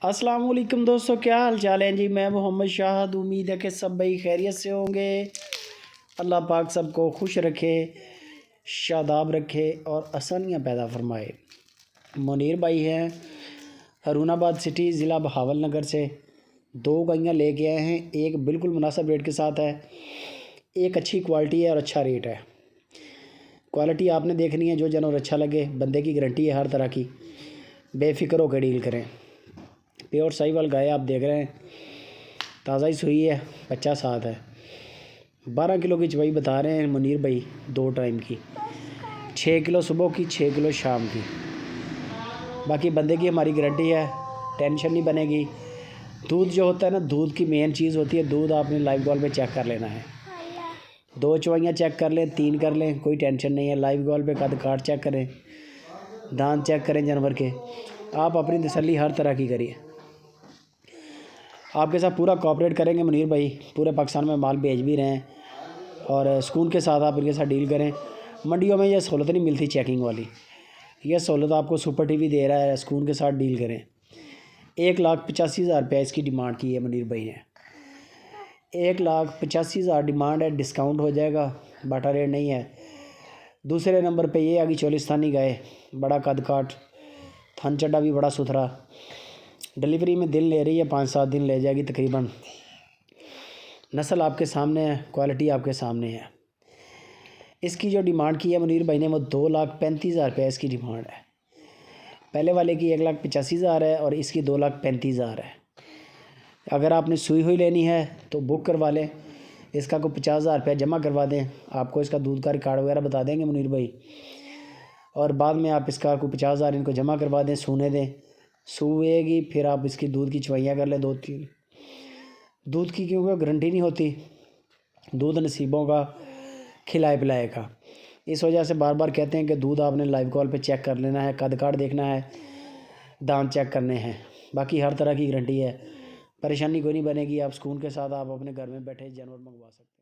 अस्सलाम वालेकुम दोस्तों, क्या हाल चाल है जी। मैं मोहम्मद शाहद। उम्मीद है कि सब भाई खैरियत से होंगे। अल्लाह पाक सबको खुश रखे, शादाब रखे और आसानियाँ पैदा फरमाए। मुनीर भाई हैं हरुणाबाद सिटी, ज़िला बहावल नगर से। 2 गायें लेके आए हैं। एक बिल्कुल मुनासिब रेट के साथ है, एक अच्छी क्वालिटी है और अच्छा रेट है। क्वालिटी आपने देखनी है, जो जानवर अच्छा लगे, बंदे की गारंटी है हर तरह की। बेफिक्र होकर डील करें। प्योर साहिवाल गाय आप देख रहे हैं, ताज़ा ही सुई है, बच्चा साथ है। 12 किलो की चवाई बता रहे हैं मुनीर भाई, 2 टाइम की। 6 किलो सुबह की, 6 किलो शाम की। बाकी बंदे की हमारी गारंटी है, टेंशन नहीं बनेगी। दूध जो होता है ना, दूध की मेन चीज़ होती है, दूध आपने लाइव कॉल पे चेक कर लेना है। 2 चवाइयाँ चेक कर लें, 3 कर लें, कोई टेंशन नहीं है। लाइव कॉल पे कद काट चेक करें, दांत चेक करें जानवर के। आप अपनी तसल्ली हर तरह की करिए। आपके साथ पूरा कोऑपरेट करेंगे मुनीर भाई। पूरे पाकिस्तान में माल भेज भी रहे हैं और सुकून के साथ आप इनके साथ डील करें। मंडियों में यह सहूलत नहीं मिलती चेकिंग वाली, यह सहूलत आपको सुपर टीवी दे रहा है। सुकून के साथ डील करें। 1,85,000 रुपये इसकी डिमांड की है मुनीर भाई ने। 1,85,000 डिमांड है, डिस्काउंट हो जाएगा, बाटा रेट नहीं है। दूसरे नंबर पे ये आगे चोलिस्तानी गाय, बड़ा कद काट, थन चड्डा भी बड़ा सुथरा। डिलीवरी में दिन ले रही है, 5-7 दिन ले जाएगी तकरीबन। नस्ल आपके सामने है, क्वालिटी आपके सामने है। इसकी जो डिमांड की है मुनीर भाई ने, वो 2,35,000 रुपये इसकी डिमांड है। पहले वाले की 1,85,000 है और इसकी 2,35,000 है। अगर आपने सुई हुई लेनी है तो बुक करवा लें। इसका कोई 50,000 रुपये जमा करवा दें, आपको इसका दूध का रिकॉर्ड वगैरह बता देंगे मुनीर भाई। और बाद में आप इसका कोई 50,000 इनको जमा करवा दें, सूने दें। सूएगी फिर आप इसकी दूध की चवाइयाँ कर लें 2-3। दूध की क्योंकि गारंटी नहीं होती, दूध नसीबों का, खिलाए पिलाए का। इस वजह से बार बार कहते हैं कि दूध आपने लाइव कॉल पे चेक कर लेना है, कद काट देखना है, दांत चेक करने हैं। बाकी हर तरह की गारंटी है, परेशानी कोई नहीं बनेगी। आप सुकून के साथ आप अपने घर में बैठे जानवर मंगवा सकते हैं।